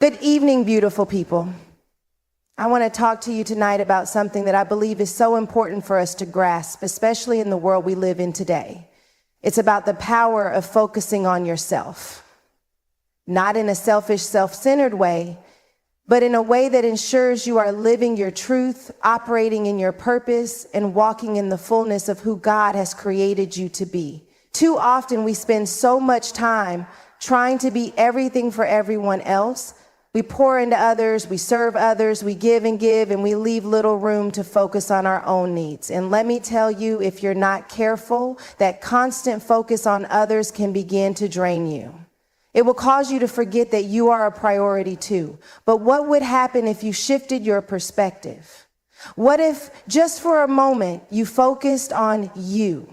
Good evening, beautiful people. I want to talk to you tonight about something that I believe is so important for us to grasp, especially in the world we live in today. It's about the power of focusing on yourself. Not in a selfish, self-centered way, but in a way that ensures you are living your truth, operating in your purpose, and walking in the fullness of who God has created you to be. Too often we spend so much time trying to be everything for everyone else. We pour into others, we serve others, we give, and we leave little room to focus on our own needs. And let me tell you, if you're not careful, that constant focus on others can begin to drain you. It will cause you to forget that you are a priority too. But what would happen if you shifted your perspective? What if just for a moment you focused on you?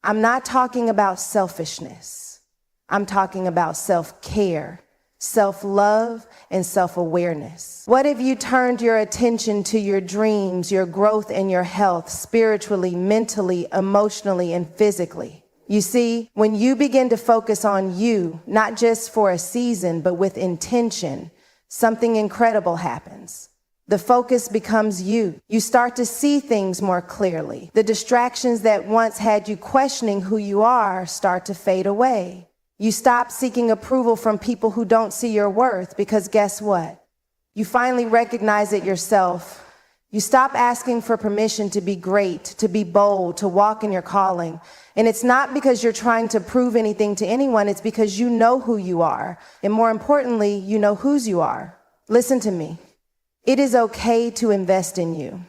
I'm not talking about selfishness. I'm talking about self-care, self-love, and self-awareness. What if you turned your attention to your dreams, your growth, and your health spiritually, mentally, emotionally, and physically? You see, when you begin to focus on you, not just for a season, but with intention, something incredible happens. The focus becomes you. You start to see things more clearly. The distractions that once had you questioning who you are start to fade away. You stop seeking approval from people who don't see your worth, because guess what? You finally recognize it yourself. You stop asking for permission to be great, to be bold, to walk in your calling. And it's not because you're trying to prove anything to anyone. It's because you know who you are. And more importantly, you know whose you are. Listen to me. It is okay to invest in you.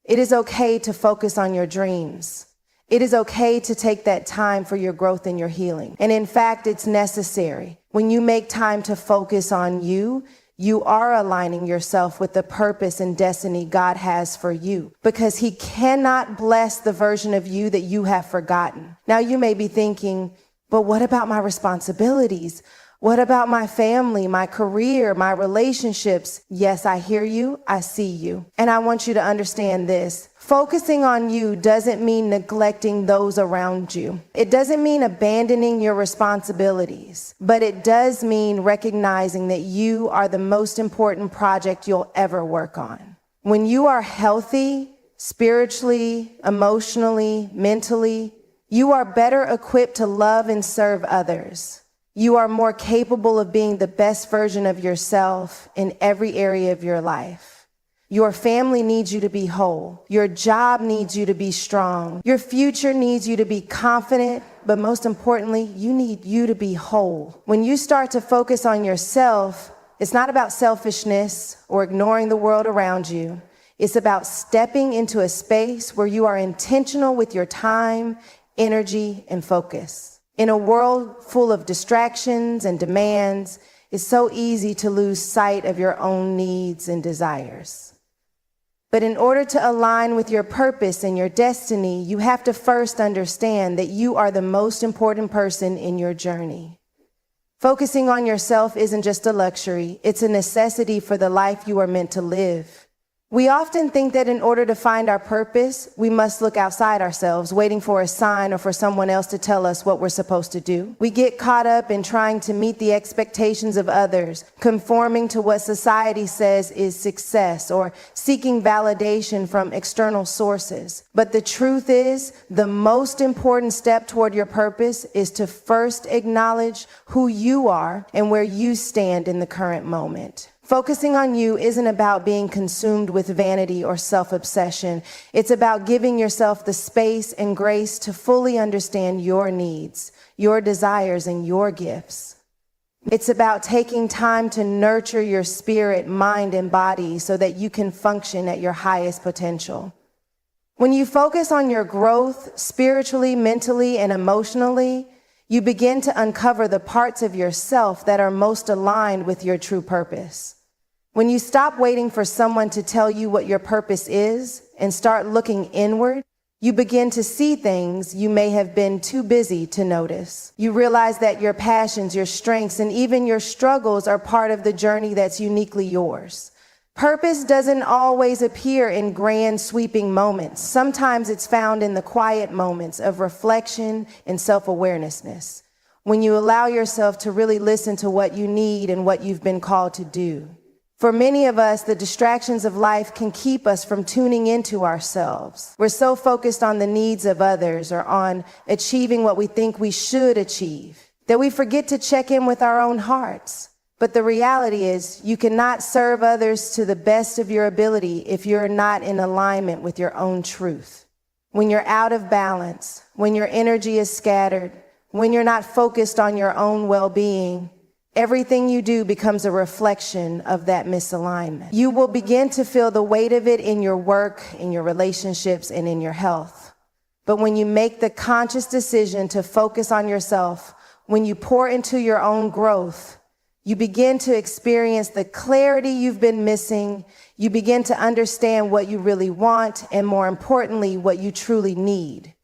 It is okay to focus on your dreams. It is okay to take that time for your growth and your healing. And in fact, it's necessary. When you make time to focus on you, you are aligning yourself with the purpose and destiny God has for you, because He cannot bless the version of you that you have forgotten. Now you may be thinking, but what about my responsibilities? What about my family, my career, my relationships? Yes, I hear you. I see you. And I want you to understand this. Focusing on you doesn't mean neglecting those around you. It doesn't mean abandoning your responsibilities, but it does mean recognizing that you are the most important project you'll ever work on. When you are healthy, spiritually, emotionally, mentally, you are better equipped to love and serve others. You are more capable of being the best version of yourself in every area of your life. Your family needs you to be whole. Your job needs you to be strong. Your future needs you to be confident, but most importantly, you need you to be whole. When you start to focus on yourself, it's not about selfishness or ignoring the world around you. It's about stepping into a space where you are intentional with your time, energy, and focus. In a world full of distractions and demands, it's so easy to lose sight of your own needs and desires. But in order to align with your purpose and your destiny, you have to first understand that you are the most important person in your journey. Focusing on yourself isn't just a luxury, it's a necessity for the life you are meant to live. We often think that in order to find our purpose, we must look outside ourselves, waiting for a sign or for someone else to tell us what we're supposed to do. We get caught up in trying to meet the expectations of others, conforming to what society says is success, or seeking validation from external sources. But the truth is, the most important step toward your purpose is to first acknowledge who you are and where you stand in the current moment. Focusing on you isn't about being consumed with vanity or self-obsession. It's about giving yourself the space and grace to fully understand your needs, your desires, and your gifts. It's about taking time to nurture your spirit, mind, and body so that you can function at your highest potential. When you focus on your growth spiritually, mentally, and emotionally, you begin to uncover the parts of yourself that are most aligned with your true purpose. When you stop waiting for someone to tell you what your purpose is and start looking inward, you begin to see things you may have been too busy to notice. You realize that your passions, your strengths, and even your struggles are part of the journey that's uniquely yours. Purpose doesn't always appear in grand, sweeping moments. Sometimes it's found in the quiet moments of reflection and self-awareness. when you allow yourself to really listen to what you need and what you've been called to do. For many of us, the distractions of life can keep us from tuning into ourselves. We're so focused on the needs of others or on achieving what we think we should achieve that we forget to check in with our own hearts. But the reality is, you cannot serve others to the best of your ability if you're not in alignment with your own truth. When you're out of balance, when your energy is scattered, when you're not focused on your own well-being, everything you do becomes a reflection of that misalignment. You will begin to feel the weight of it in your work, in your relationships, and in your health. But when you make the conscious decision to focus on yourself, when you pour into your own growth, you begin to experience the clarity you've been missing. You begin to understand what you really want, and more importantly, what you truly need.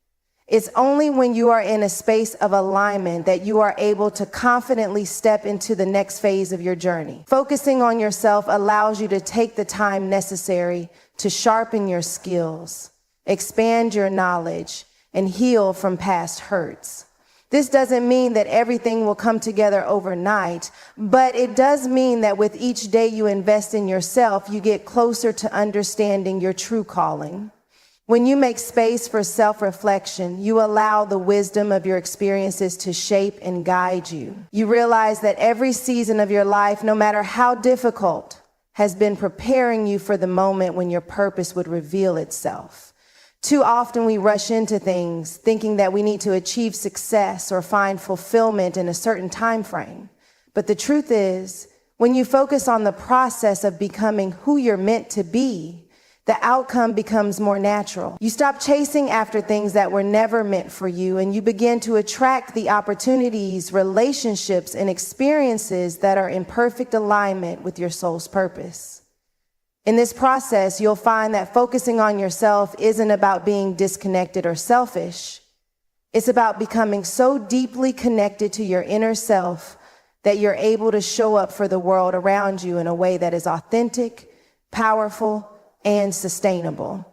It's only when you are in a space of alignment that you are able to confidently step into the next phase of your journey. Focusing on yourself allows you to take the time necessary to sharpen your skills, expand your knowledge, and heal from past hurts. This doesn't mean that everything will come together overnight, but it does mean that with each day you invest in yourself, you get closer to understanding your true calling. When you make space for self-reflection, you allow the wisdom of your experiences to shape and guide you. You realize that every season of your life, no matter how difficult, has been preparing you for the moment when your purpose would reveal itself. Too often we rush into things thinking that we need to achieve success or find fulfillment in a certain time frame. But the truth is, when you focus on the process of becoming who you're meant to be, the outcome becomes more natural. You stop chasing after things that were never meant for you, and you begin to attract the opportunities, relationships, and experiences that are in perfect alignment with your soul's purpose. In this process, you'll find that focusing on yourself isn't about being disconnected or selfish. It's about becoming so deeply connected to your inner self that you're able to show up for the world around you in a way that is authentic, powerful, and sustainable.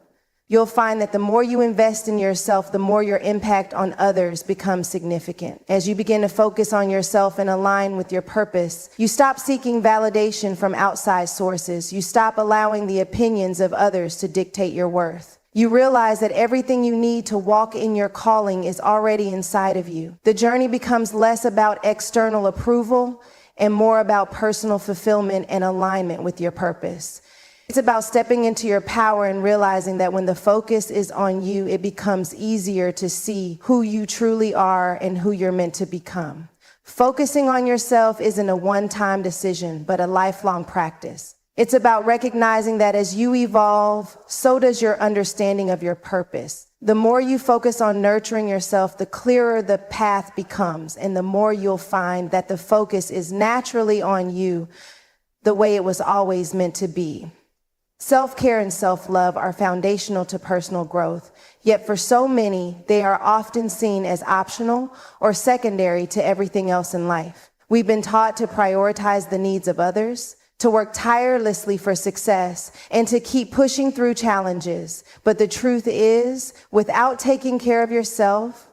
You'll find that the more you invest in yourself, the more your impact on others becomes significant. As you begin to focus on yourself and align with your purpose, you stop seeking validation from outside sources. You stop allowing the opinions of others to dictate your worth. You realize that everything you need to walk in your calling is already inside of you. The journey becomes less about external approval and more about personal fulfillment and alignment with your purpose. It's about stepping into your power and realizing that when the focus is on you, it becomes easier to see who you truly are and who you're meant to become. Focusing on yourself isn't a one-time decision, but a lifelong practice. It's about recognizing that as you evolve, so does your understanding of your purpose. The more you focus on nurturing yourself, the clearer the path becomes, and the more you'll find that the focus is naturally on you the way it was always meant to be. Self-care and self-love are foundational to personal growth, yet for so many, they are often seen as optional or secondary to everything else in life. We've been taught to prioritize the needs of others, to work tirelessly for success, and to keep pushing through challenges. But the truth is, without taking care of yourself,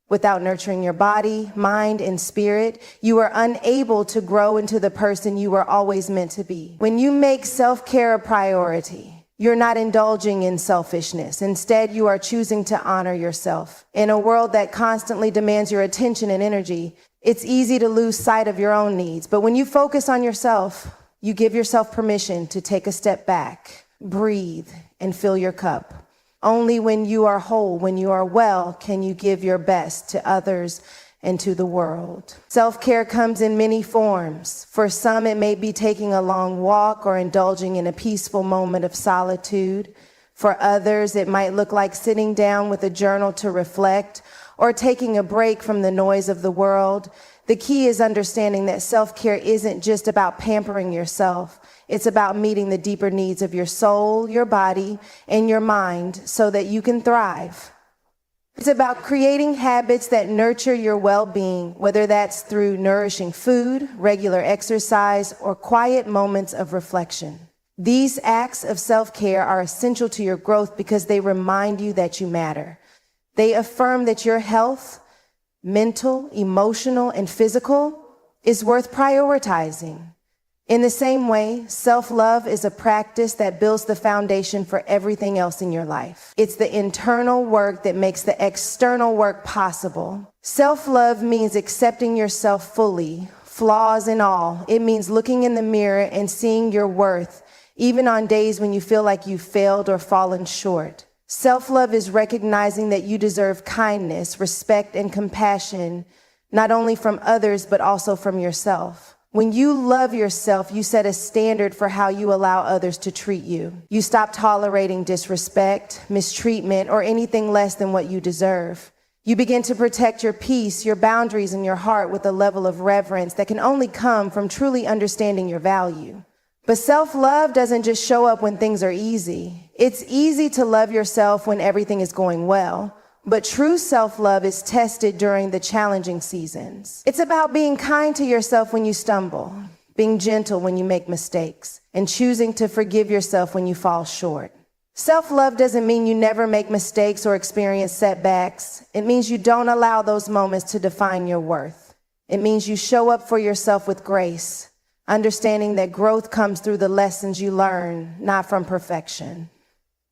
without nurturing your body, mind, and spirit, you are unable to grow into the person you were always meant to be. When you make self-care a priority, you're not indulging in selfishness. Instead, you are choosing to honor yourself. In a world that constantly demands your attention and energy, it's easy to lose sight of your own needs. But when you focus on yourself, you give yourself permission to take a step back, breathe, and fill your cup. Only when you are whole, when you are well, can you give your best to others and to the world. Self-care comes in many forms. For some, it may be taking a long walk or indulging in a peaceful moment of solitude. For others, it might look like sitting down with a journal to reflect or taking a break from the noise of the world. The key is understanding that self-care isn't just about pampering yourself. It's about meeting the deeper needs of your soul, your body, and your mind so that you can thrive. It's about creating habits that nurture your well-being, whether that's through nourishing food, regular exercise, or quiet moments of reflection. These acts of self-care are essential to your growth because they remind you that you matter. They affirm that your health, mental, emotional, and physical, is worth prioritizing. In the same way, self-love is a practice that builds the foundation for everything else in your life. It's the internal work that makes the external work possible. Self-love means accepting yourself fully, flaws and all. It means looking in the mirror and seeing your worth, even on days when you feel like you failed or fallen short. Self-love is recognizing that you deserve kindness, respect, and compassion, not only from others, but also from yourself. When you love yourself, you set a standard for how you allow others to treat you. You stop tolerating disrespect, mistreatment, or anything less than what you deserve. You begin to protect your peace, your boundaries, and your heart with a level of reverence that can only come from truly understanding your value. But self-love doesn't just show up when things are easy. It's easy to love yourself when everything is going well. But true self-love is tested during the challenging seasons. It's about being kind to yourself when you stumble, being gentle when you make mistakes, and choosing to forgive yourself when you fall short. Self-love doesn't mean you never make mistakes or experience setbacks. It means you don't allow those moments to define your worth. It means you show up for yourself with grace, understanding that growth comes through the lessons you learn, not from perfection.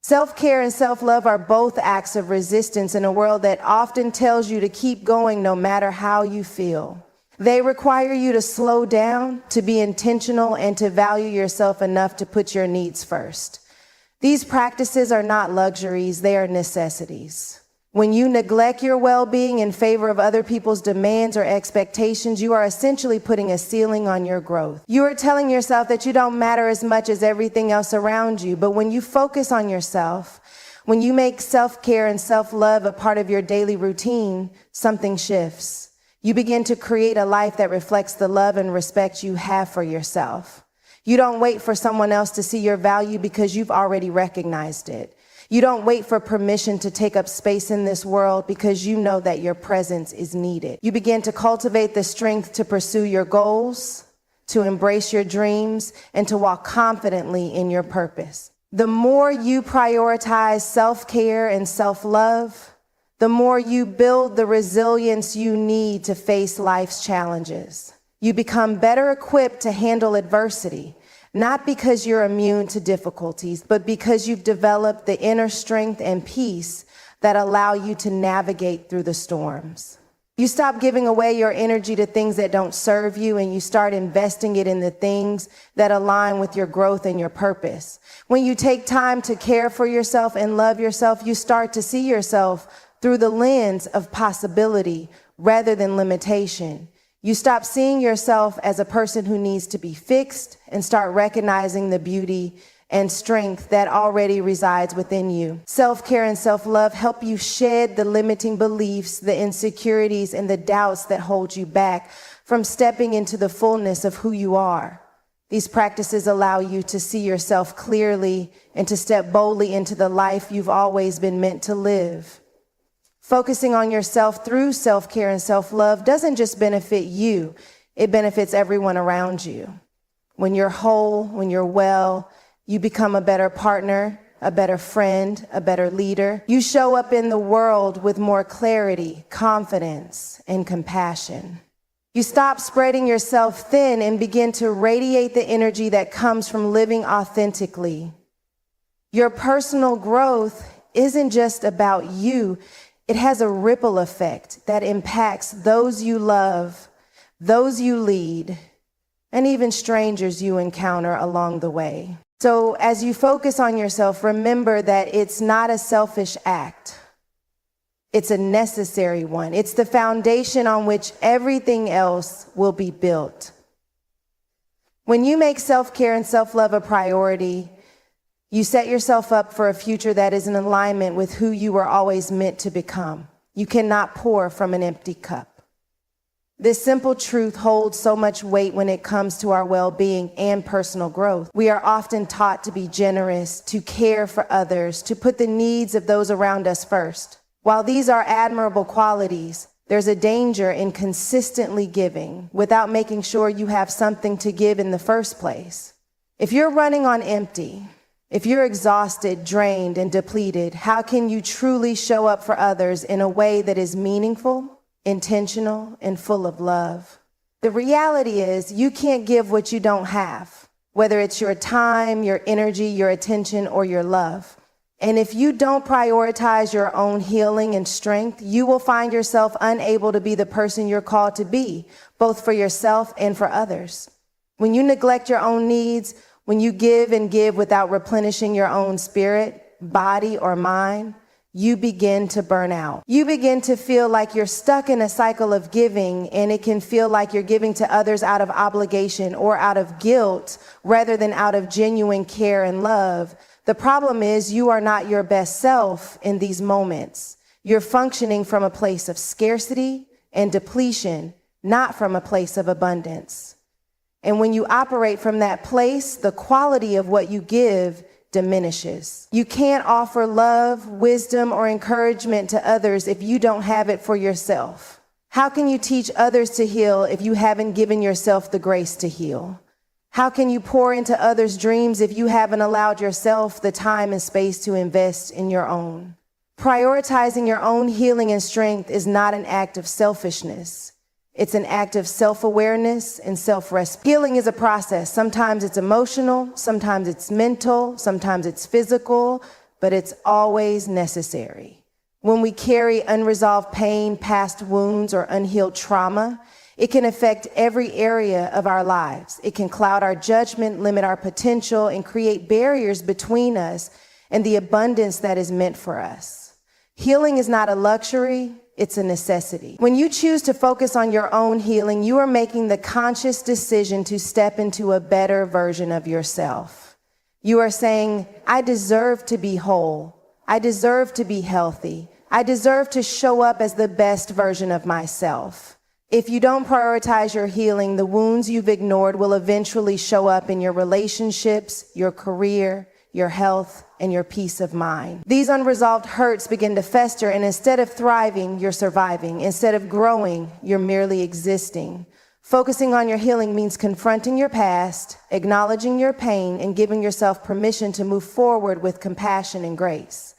Self-care and self-love are both acts of resistance in a world that often tells you to keep going no matter how you feel. They require you to slow down, to be intentional, and to value yourself enough to put your needs first. These practices are not luxuries, they are necessities. When you neglect your well-being in favor of other people's demands or expectations, you are essentially putting a ceiling on your growth. You are telling yourself that you don't matter as much as everything else around you. But when you focus on yourself, when you make self-care and self-love a part of your daily routine, something shifts. You begin to create a life that reflects the love and respect you have for yourself. You don't wait for someone else to see your value because you've already recognized it. You don't wait for permission to take up space in this world because you know that your presence is needed. You begin to cultivate the strength to pursue your goals, to embrace your dreams, and to walk confidently in your purpose. The more you prioritize self-care and self-love, the more you build the resilience you need to face life's challenges. You become better equipped to handle adversity. Not because you're immune to difficulties, but because you've developed the inner strength and peace that allow you to navigate through the storms. You stop giving away your energy to things that don't serve you, and you start investing it in the things that align with your growth and your purpose. When you take time to care for yourself and love yourself, you start to see yourself through the lens of possibility rather than limitation. You stop seeing yourself as a person who needs to be fixed and start recognizing the beauty and strength that already resides within you. Self-care and self-love help you shed the limiting beliefs, the insecurities, and the doubts that hold you back from stepping into the fullness of who you are. These practices allow you to see yourself clearly and to step boldly into the life you've always been meant to live. Focusing on yourself through self-care and self-love doesn't just benefit you, it benefits everyone around you. When you're whole, when you're well, you become a better partner, a better friend, a better leader. You show up in the world with more clarity, confidence, and compassion. You stop spreading yourself thin and begin to radiate the energy that comes from living authentically. Your personal growth isn't just about you. It has a ripple effect that impacts those you love, those you lead, and even strangers you encounter along the way. So as you focus on yourself, remember that it's not a selfish act. It's a necessary one. It's the foundation on which everything else will be built. When you make self-care and self-love a priority, you set yourself up for a future that is in alignment with who you were always meant to become. You cannot pour from an empty cup. This simple truth holds so much weight when it comes to our well-being and personal growth. We are often taught to be generous, to care for others, to put the needs of those around us first. While these are admirable qualities, there's a danger in consistently giving without making sure you have something to give in the first place. If you're running on empty, if you're exhausted, drained, and depleted, how can you truly show up for others in a way that is meaningful? intentional, and full of love. The reality is you can't give what you don't have, whether it's your time, your energy, your attention, or your love. And if you don't prioritize your own healing and strength, you will find yourself unable to be the person you're called to be, both for yourself and for others. When you neglect your own needs, when you give and give without replenishing your own spirit, body, or mind, you begin to burn out. You begin to feel like you're stuck in a cycle of giving, and it can feel like you're giving to others out of obligation or out of guilt rather than out of genuine care and love. The problem is you are not your best self in these moments. You're functioning from a place of scarcity and depletion, not from a place of abundance. And when you operate from that place, the quality of what you give diminishes. You can't offer love, wisdom, or encouragement to others if you don't have it for yourself. How can you teach others to heal if you haven't given yourself the grace to heal? How can you pour into others' dreams if you haven't allowed yourself the time and space to invest in your own? Prioritizing your own healing and strength is not an act of selfishness. It's an act of self-awareness and self-respect. Healing is a process. Sometimes it's emotional, sometimes it's mental, sometimes it's physical, but it's always necessary. When we carry unresolved pain, past wounds, or unhealed trauma, it can affect every area of our lives. It can cloud our judgment, limit our potential, and create barriers between us and the abundance that is meant for us. Healing is not a luxury. It's a necessity. When you choose to focus on your own healing, you are making the conscious decision to step into a better version of yourself. You are saying, I deserve to be whole. I deserve to be healthy. I deserve to show up as the best version of myself. If you don't prioritize your healing, the wounds you've ignored will eventually show up in your relationships, your career, your health, and your peace of mind. These unresolved hurts begin to fester, and instead of thriving, you're surviving. Instead of growing, you're merely existing. Focusing on your healing means confronting your past, acknowledging your pain, and giving yourself permission to move forward with compassion and grace.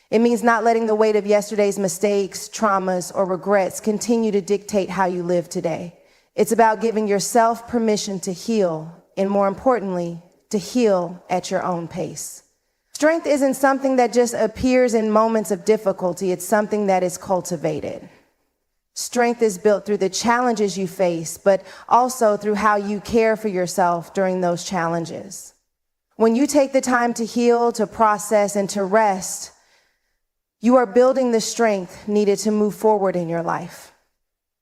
It means not letting the weight of yesterday's mistakes, traumas, or regrets continue to dictate how you live today. It's about giving yourself permission to heal, and more importantly, to heal at your own pace. Strength isn't something that just appears in moments of difficulty. It's something that is cultivated. Strength is built through the challenges you face, but also through how you care for yourself during those challenges. When you take the time to heal, to process, and to rest, you are building the strength needed to move forward in your life.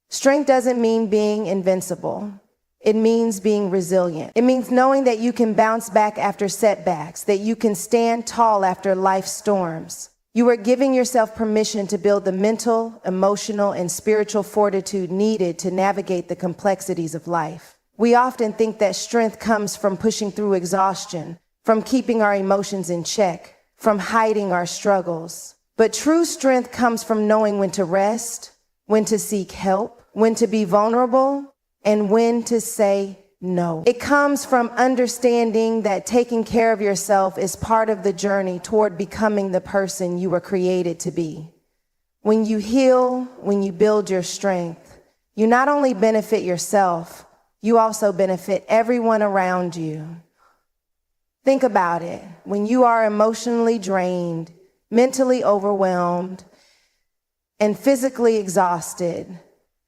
Strength doesn't mean being invincible. It means being resilient. It means knowing that you can bounce back after setbacks, that you can stand tall after life's storms. You are giving yourself permission to build the mental, emotional, and spiritual fortitude needed to navigate the complexities of life. We often think that strength comes from pushing through exhaustion, from keeping our emotions in check, from hiding our struggles. But true strength comes from knowing when to rest, when to seek help, when to be vulnerable, and when to say no. It comes from understanding that taking care of yourself is part of the journey toward becoming the person you were created to be. When you heal, when you build your strength, you not only benefit yourself, you also benefit everyone around you. Think about it. When you are emotionally drained, mentally overwhelmed, and physically exhausted,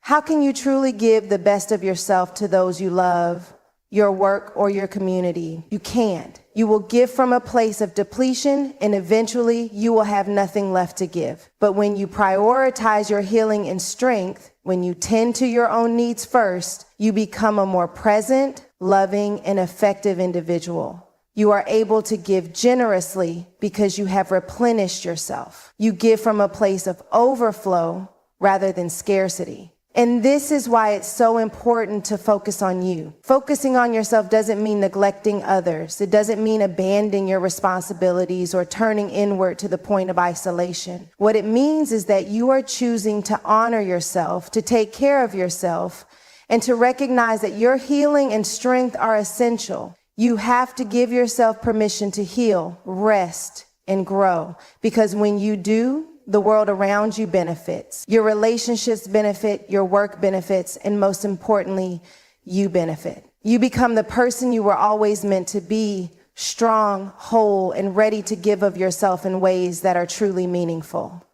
how can you truly give the best of yourself to those you love, your work, or your community? You can't. You will give from a place of depletion, and eventually you will have nothing left to give. But when you prioritize your healing and strength, when you tend to your own needs first, you become a more present, loving, and effective individual. You are able to give generously because you have replenished yourself. You give from a place of overflow rather than scarcity. And this is why it's so important to focus on you. Focusing on yourself doesn't mean neglecting others. It doesn't mean abandoning your responsibilities or turning inward to the point of isolation. What it means is that you are choosing to honor yourself, to take care of yourself, and to recognize that your healing and strength are essential. You have to give yourself permission to heal, rest, and grow. Because when you do, the world around you benefits. Your relationships benefit, your work benefits, and most importantly, you benefit. You become the person you were always meant to be, strong, whole, and ready to give of yourself in ways that are truly meaningful.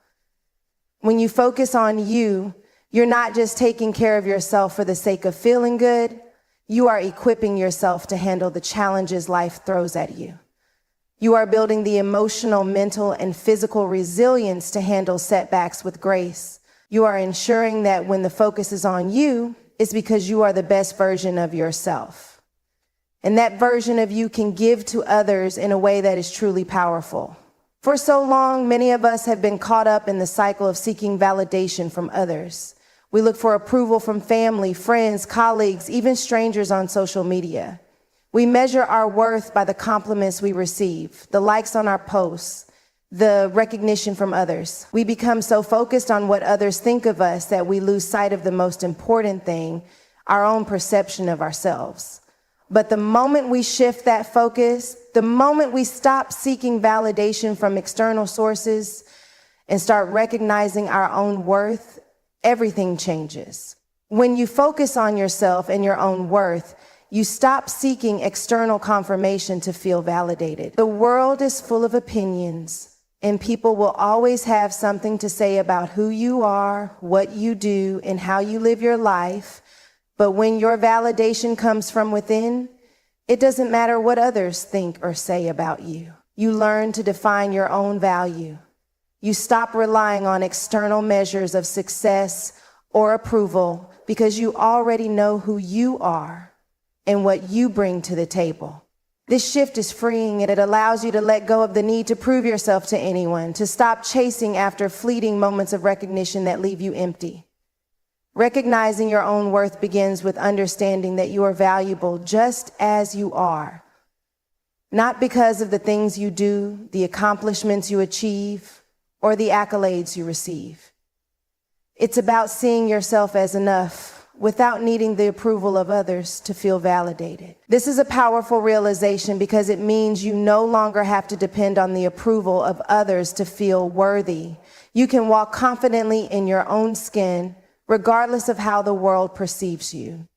When you focus on you, you're not just taking care of yourself for the sake of feeling good. You are equipping yourself to handle the challenges life throws at you. You are building the emotional, mental, and physical resilience to handle setbacks with grace. You are ensuring that when the focus is on you, it's because you are the best version of yourself. And that version of you can give to others in a way that is truly powerful. For so long, many of us have been caught up in the cycle of seeking validation from others. We look for approval from family, friends, colleagues, even strangers on social media. We measure our worth by the compliments we receive, the likes on our posts, the recognition from others. We become so focused on what others think of us that we lose sight of the most important thing, our own perception of ourselves. But the moment we shift that focus, the moment we stop seeking validation from external sources and start recognizing our own worth, everything changes. When you focus on yourself and your own worth, you stop seeking external confirmation to feel validated. The world is full of opinions, and people will always have something to say about who you are, what you do, and how you live your life. But when your validation comes from within, it doesn't matter what others think or say about you. You learn to define your own value. You stop relying on external measures of success or approval because you already know who you are and what you bring to the table. This shift is freeing, and it allows you to let go of the need to prove yourself to anyone, to stop chasing after fleeting moments of recognition that leave you empty. Recognizing your own worth begins with understanding that you are valuable just as you are, not because of the things you do, the accomplishments you achieve, or the accolades you receive. It's about seeing yourself as enough without needing the approval of others to feel validated. This is a powerful realization because it means you no longer have to depend on the approval of others to feel worthy. You can walk confidently in your own skin, regardless of how the world perceives you.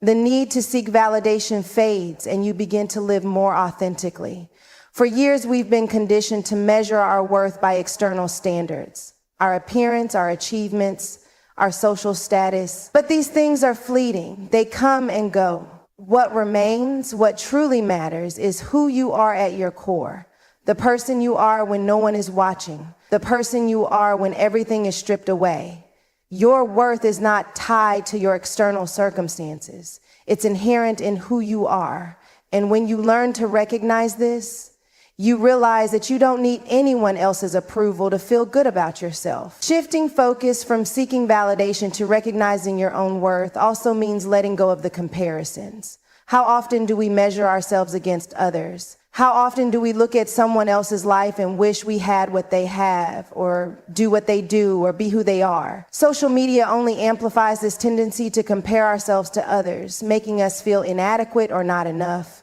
The need to seek validation fades, and you begin to live more authentically. For years, we've been conditioned to measure our worth by external standards, our appearance, our achievements, our social status. But these things are fleeting. They come and go. What remains, what truly matters, is who you are at your core, the person you are when no one is watching, the person you are when everything is stripped away. Your worth is not tied to your external circumstances. It's inherent in who you are. And when you learn to recognize this, you realize that you don't need anyone else's approval to feel good about yourself. Shifting focus from seeking validation to recognizing your own worth also means letting go of the comparisons. How often do we measure ourselves against others? How often do we look at someone else's life and wish we had what they have, or do what they do, or be who they are? Social media only amplifies this tendency to compare ourselves to others, making us feel inadequate or not enough.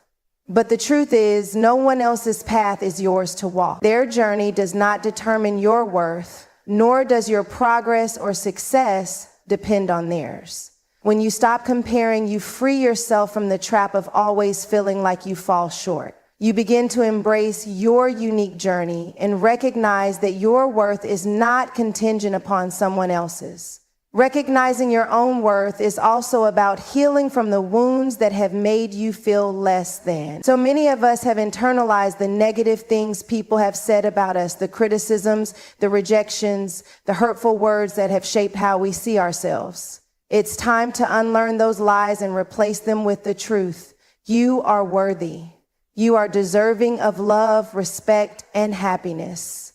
But the truth is, no one else's path is yours to walk. Their journey does not determine your worth, nor does your progress or success depend on theirs. When you stop comparing, you free yourself from the trap of always feeling like you fall short. You begin to embrace your unique journey and recognize that your worth is not contingent upon someone else's. Recognizing your own worth is also about healing from the wounds that have made you feel less than. So many of us have internalized the negative things people have said about us, the criticisms, the rejections, the hurtful words that have shaped how we see ourselves. It's time to unlearn those lies and replace them with the truth. You are worthy. You are deserving of love, respect, and happiness.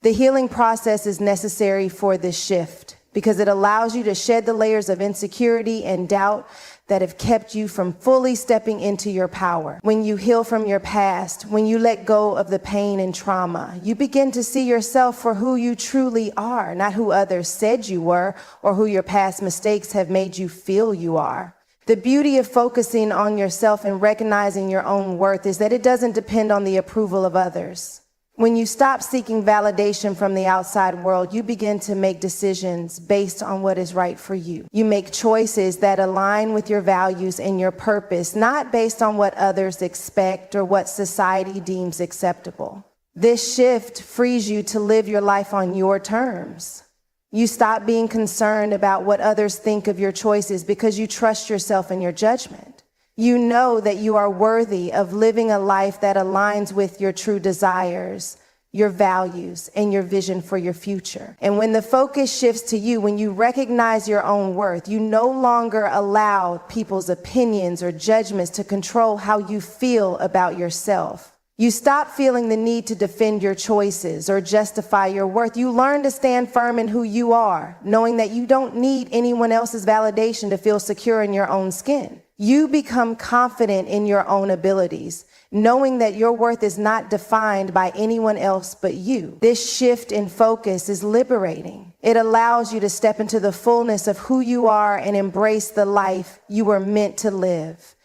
The healing process is necessary for this shift because it allows you to shed the layers of insecurity and doubt that have kept you from fully stepping into your power. When you heal from your past, when you let go of the pain and trauma, you begin to see yourself for who you truly are, not who others said you were or who your past mistakes have made you feel you are. The beauty of focusing on yourself and recognizing your own worth is that it doesn't depend on the approval of others. When you stop seeking validation from the outside world, you begin to make decisions based on what is right for you. You make choices that align with your values and your purpose, not based on what others expect or what society deems acceptable. This shift frees you to live your life on your terms. You stop being concerned about what others think of your choices because you trust yourself and your judgment. You know that you are worthy of living a life that aligns with your true desires, your values, and your vision for your future. And when the focus shifts to you, when you recognize your own worth, you no longer allow people's opinions or judgments to control how you feel about yourself. You stop feeling the need to defend your choices or justify your worth. You learn to stand firm in who you are, knowing that you don't need anyone else's validation to feel secure in your own skin. You become confident in your own abilities, knowing that your worth is not defined by anyone else but you. This shift in focus is liberating. It allows you to step into the fullness of who you are and embrace the life you were meant to live.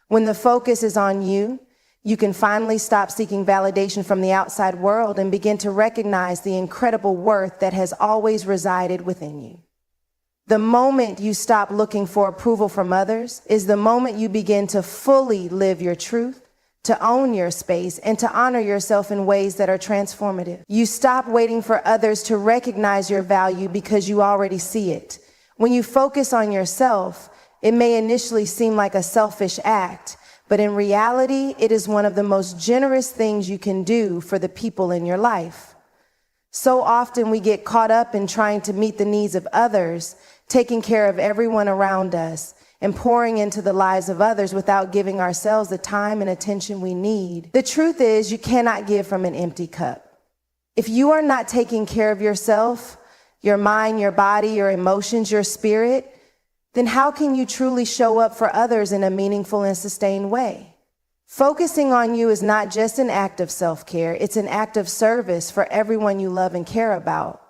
When the focus is on you, you can finally stop seeking validation from the outside world and begin to recognize the incredible worth that has always resided within you. The moment you stop looking for approval from others is the moment you begin to fully live your truth, to own your space, and to honor yourself in ways that are transformative. You stop waiting for others to recognize your value because you already see it. When you focus on yourself, it may initially seem like a selfish act, but in reality, it is one of the most generous things you can do for the people in your life. So often we get caught up in trying to meet the needs of others, taking care of everyone around us, and pouring into the lives of others without giving ourselves the time and attention we need. The truth is, you cannot give from an empty cup. If you are not taking care of yourself, your mind, your body, your emotions, your spirit, then how can you truly show up for others in a meaningful and sustained way? Focusing on you is not just an act of self-care, it's an act of service for everyone you love and care about.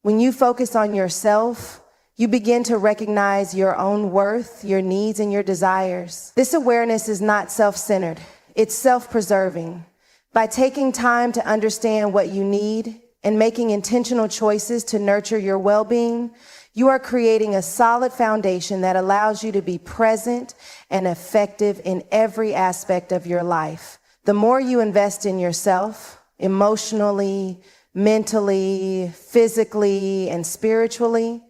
When you focus on yourself, you begin to recognize your own worth, your needs, and your desires. This awareness is not self-centered, it's self-preserving. By taking time to understand what you need and making intentional choices to nurture your well-being, you are creating a solid foundation that allows you to be present and effective in every aspect of your life. The more you invest in yourself, emotionally, mentally, physically, and spiritually,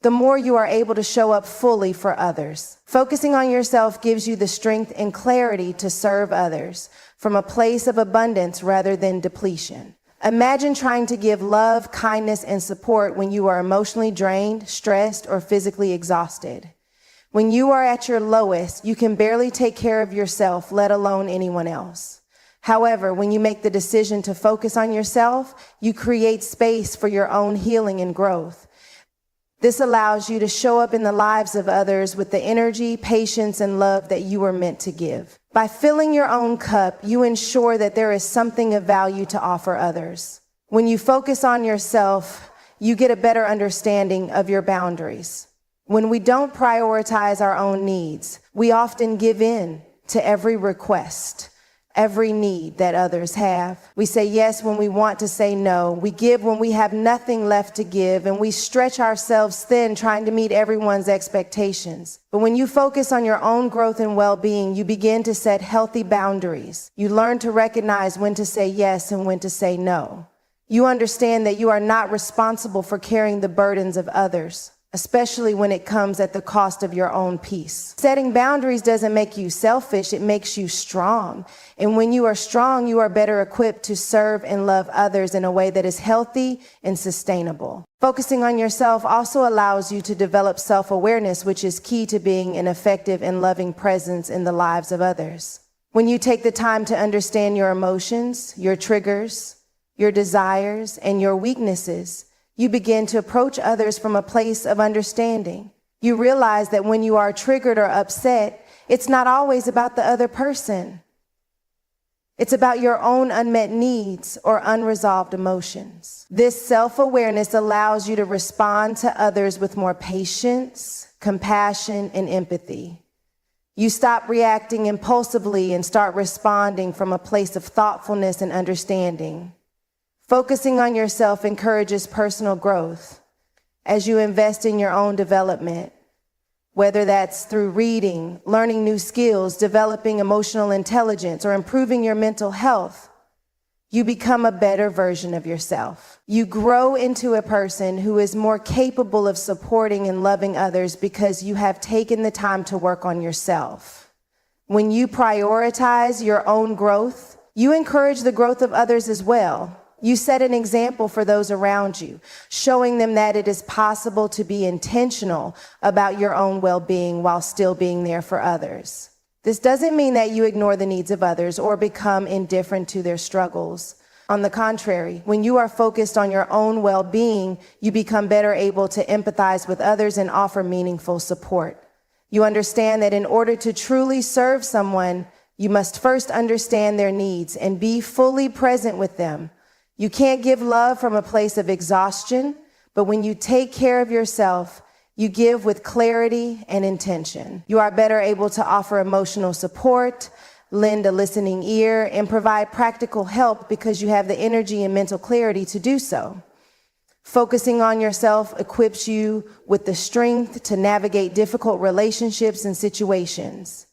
the more you are able to show up fully for others. Focusing on yourself gives you the strength and clarity to serve others from a place of abundance rather than depletion. Imagine trying to give love, kindness, and support when you are emotionally drained, stressed, or physically exhausted. When you are at your lowest, you can barely take care of yourself, let alone anyone else. However, when you make the decision to focus on yourself, you create space for your own healing and growth. This allows you to show up in the lives of others with the energy, patience, and love that you were meant to give. By filling your own cup, you ensure that there is something of value to offer others. When you focus on yourself, you get a better understanding of your boundaries. When we don't prioritize our own needs, we often give in to every request, every need that others have. We say yes when we want to say no. We give when we have nothing left to give, and we stretch ourselves thin trying to meet everyone's expectations. But when you focus on your own growth and well-being, you begin to set healthy boundaries. You learn to recognize when to say yes and when to say no. You understand that you are not responsible for carrying the burdens of others, especially when it comes at the cost of your own peace. Setting boundaries doesn't make you selfish, it makes you strong. And when you are strong, you are better equipped to serve and love others in a way that is healthy and sustainable. Focusing on yourself also allows you to develop self-awareness, which is key to being an effective and loving presence in the lives of others. When you take the time to understand your emotions, your triggers, your desires, and your weaknesses, you begin to approach others from a place of understanding. You realize that when you are triggered or upset, it's not always about the other person. It's about your own unmet needs or unresolved emotions. This self-awareness allows you to respond to others with more patience, compassion, and empathy. You stop reacting impulsively and start responding from a place of thoughtfulness and understanding. Focusing on yourself encourages personal growth as you invest in your own development, whether that's through reading, learning new skills, developing emotional intelligence, or improving your mental health. You become a better version of yourself. You grow into a person who is more capable of supporting and loving others because you have taken the time to work on yourself. When you prioritize your own growth, you encourage the growth of others as well. You set an example for those around you, showing them that it is possible to be intentional about your own well-being while still being there for others. This doesn't mean that you ignore the needs of others or become indifferent to their struggles. On the contrary, when you are focused on your own well-being, you become better able to empathize with others and offer meaningful support. You understand that in order to truly serve someone, you must first understand their needs and be fully present with them. You can't give love from a place of exhaustion, but when you take care of yourself, you give with clarity and intention. You are better able to offer emotional support, lend a listening ear, and provide practical help because you have the energy and mental clarity to do so. Focusing on yourself equips you with the strength to navigate difficult relationships and situations.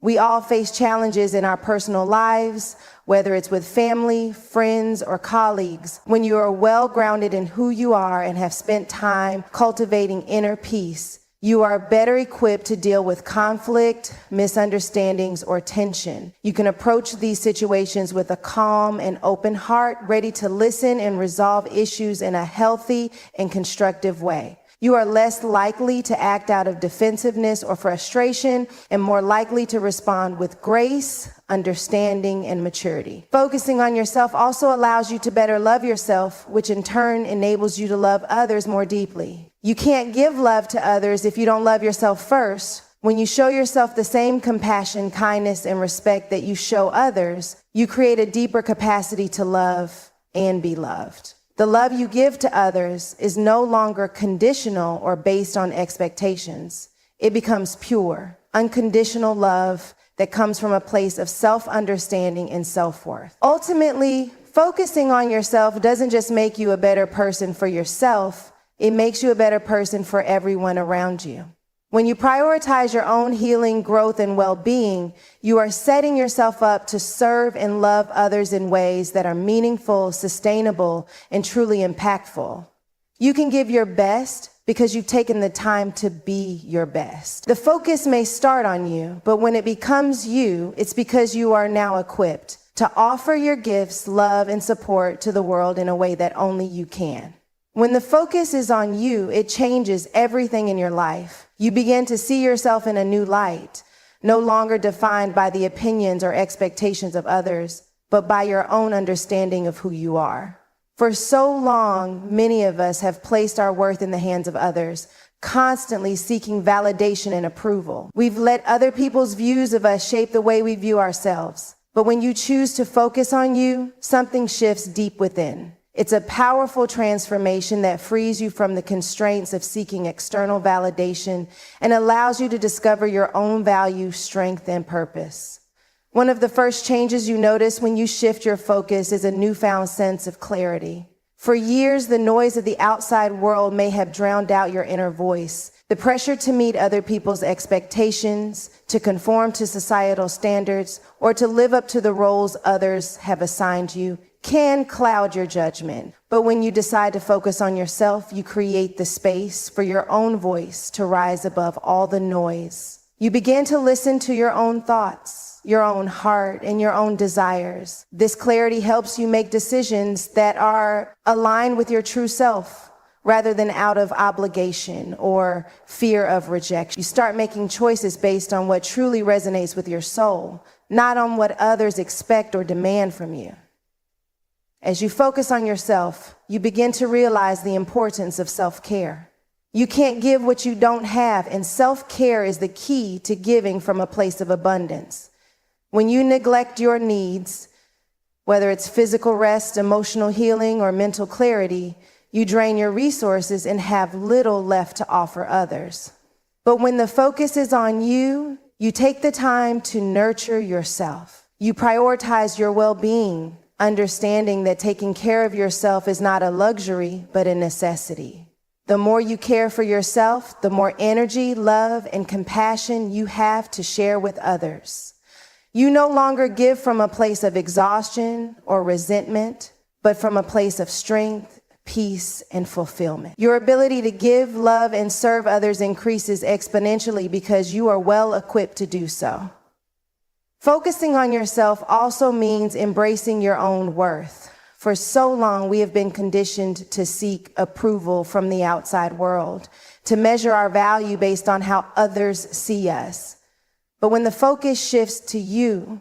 We all face challenges in our personal lives, whether it's with family, friends, or colleagues. When you are well grounded in who you are and have spent time cultivating inner peace, you are better equipped to deal with conflict, misunderstandings, or tension. You can approach these situations with a calm and open heart, ready to listen and resolve issues in a healthy and constructive way. You are less likely to act out of defensiveness or frustration and more likely to respond with grace, understanding, and maturity. Focusing on yourself also allows you to better love yourself, which in turn enables you to love others more deeply. You can't give love to others if you don't love yourself first. When you show yourself the same compassion, kindness, and respect that you show others, you create a deeper capacity to love and be loved. The love you give to others is no longer conditional or based on expectations. It becomes pure, unconditional love that comes from a place of self-understanding and self-worth. Ultimately, focusing on yourself doesn't just make you a better person for yourself, it makes you a better person for everyone around you. When you prioritize your own healing, growth, and well-being, you are setting yourself up to serve and love others in ways that are meaningful, sustainable, and truly impactful. You can give your best because you've taken the time to be your best. The focus may start on you, but when it becomes you, it's because you are now equipped to offer your gifts, love, and support to the world in a way that only you can. When the focus is on you, it changes everything in your life. You begin to see yourself in a new light, no longer defined by the opinions or expectations of others, but by your own understanding of who you are. For so long, many of us have placed our worth in the hands of others, constantly seeking validation and approval. We've let other people's views of us shape the way we view ourselves. But when you choose to focus on you, something shifts deep within. It's a powerful transformation that frees you from the constraints of seeking external validation and allows you to discover your own value, strength, and purpose. One of the first changes you notice when you shift your focus is a newfound sense of clarity. For years, the noise of the outside world may have drowned out your inner voice. The pressure to meet other people's expectations, to conform to societal standards, or to live up to the roles others have assigned you can cloud your judgment. But when you decide to focus on yourself, you create the space for your own voice to rise above all the noise. You begin to listen to your own thoughts, your own heart, and your own desires. This clarity helps you make decisions that are aligned with your true self, rather than out of obligation or fear of rejection. You start making choices based on what truly resonates with your soul, not on what others expect or demand from you. As you focus on yourself, you begin to realize the importance of self-care. You can't give what you don't have, and self-care is the key to giving from a place of abundance. When you neglect your needs, whether it's physical rest, emotional healing, or mental clarity, you drain your resources and have little left to offer others. But when the focus is on you, You take the time to nurture yourself. You prioritize your well-being, understanding that taking care of yourself is not a luxury, but a necessity. The more you care for yourself, the more energy, love, and compassion you have to share with others. You no longer give from a place of exhaustion or resentment, but from a place of strength, peace, and fulfillment. Your ability to give, love, and serve others increases exponentially because you are well equipped to do so. Focusing on yourself also means embracing your own worth. For so long, we have been conditioned to seek approval from the outside world, to measure our value based on how others see us. But when the focus shifts to you,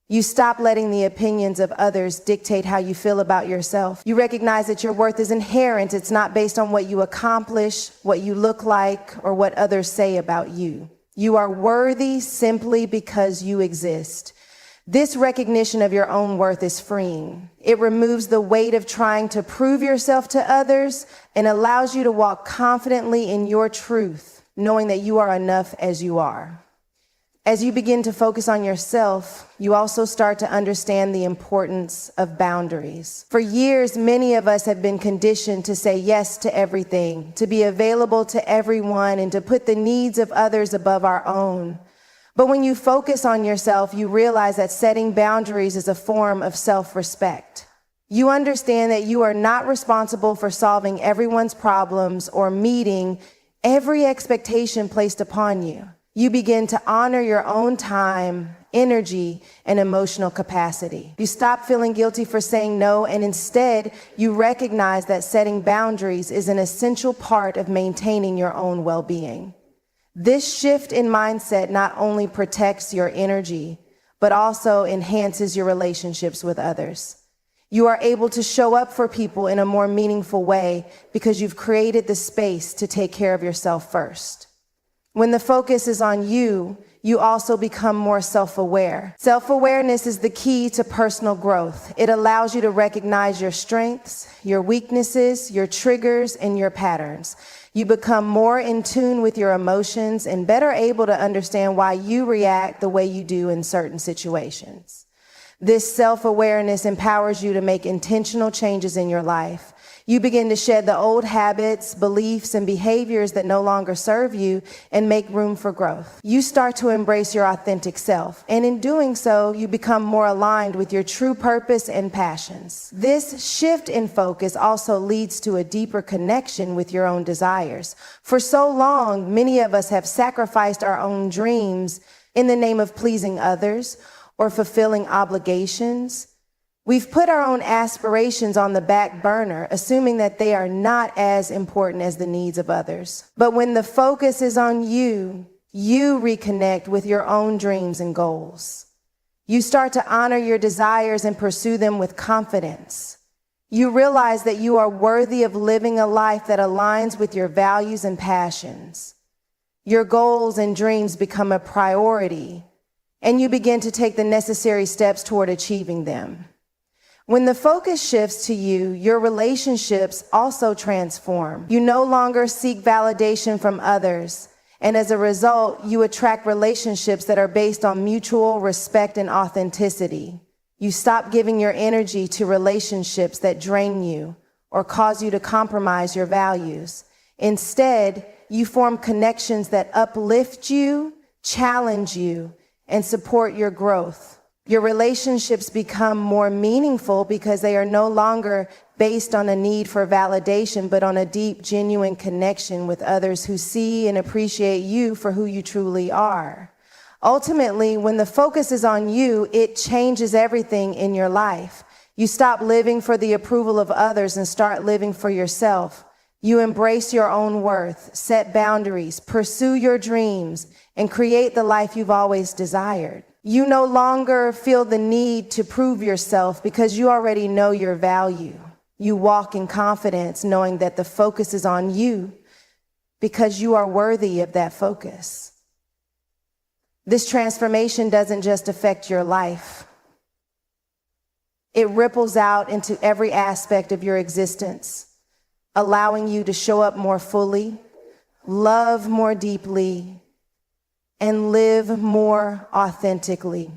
you stop letting the opinions of others dictate how you feel about yourself. You recognize that your worth is inherent. It's not based on what you accomplish, what you look like, or what others say about you. You are worthy simply because you exist. This recognition of your own worth is freeing. It removes the weight of trying to prove yourself to others and allows you to walk confidently in your truth, knowing that you are enough as you are. As you begin to focus on yourself, you also start to understand the importance of boundaries. For years, many of us have been conditioned to say yes to everything, to be available to everyone, and to put the needs of others above our own. But when you focus on yourself, you realize that setting boundaries is a form of self-respect. You understand that you are not responsible for solving everyone's problems or meeting every expectation placed upon you. You begin to honor your own time, energy, and emotional capacity. You stop feeling guilty for saying no, and instead, you recognize that setting boundaries is an essential part of maintaining your own well-being. This shift in mindset not only protects your energy, but also enhances your relationships with others. You are able to show up for people in a more meaningful way because you've created the space to take care of yourself first. When the focus is on you, you also become more self-aware. Self-awareness is the key to personal growth. It allows you to recognize your strengths, your weaknesses, your triggers, and your patterns. You become more in tune with your emotions and better able to understand why you react the way you do in certain situations. This self-awareness empowers you to make intentional changes in your life. You begin to shed the old habits, beliefs, and behaviors that no longer serve you and make room for growth. You start to embrace your authentic self, and in doing so, you become more aligned with your true purpose and passions. This shift in focus also leads to a deeper connection with your own desires. For so long, many of us have sacrificed our own dreams in the name of pleasing others or fulfilling obligations. We've put our own aspirations on the back burner, assuming that they are not as important as the needs of others. But when the focus is on you, you reconnect with your own dreams and goals. You start to honor your desires and pursue them with confidence. You realize that you are worthy of living a life that aligns with your values and passions. Your goals and dreams become a priority, and you begin to take the necessary steps toward achieving them. When the focus shifts to you, your relationships also transform. You no longer seek validation from others, and as a result, you attract relationships that are based on mutual respect and authenticity. You stop giving your energy to relationships that drain you or cause you to compromise your values. Instead, you form connections that uplift you, challenge you, and support your growth. Your relationships become more meaningful because they are no longer based on a need for validation, but on a deep, genuine connection with others who see and appreciate you for who you truly are. Ultimately, when the focus is on you, it changes everything in your life. You stop living for the approval of others and start living for yourself. You embrace your own worth, set boundaries, pursue your dreams, and create the life you've always desired. You no longer feel the need to prove yourself because you already know your value. You walk in confidence knowing that the focus is on you because you are worthy of that focus. This transformation doesn't just affect your life. It ripples out into every aspect of your existence, allowing you to show up more fully, love more deeply, and live more authentically.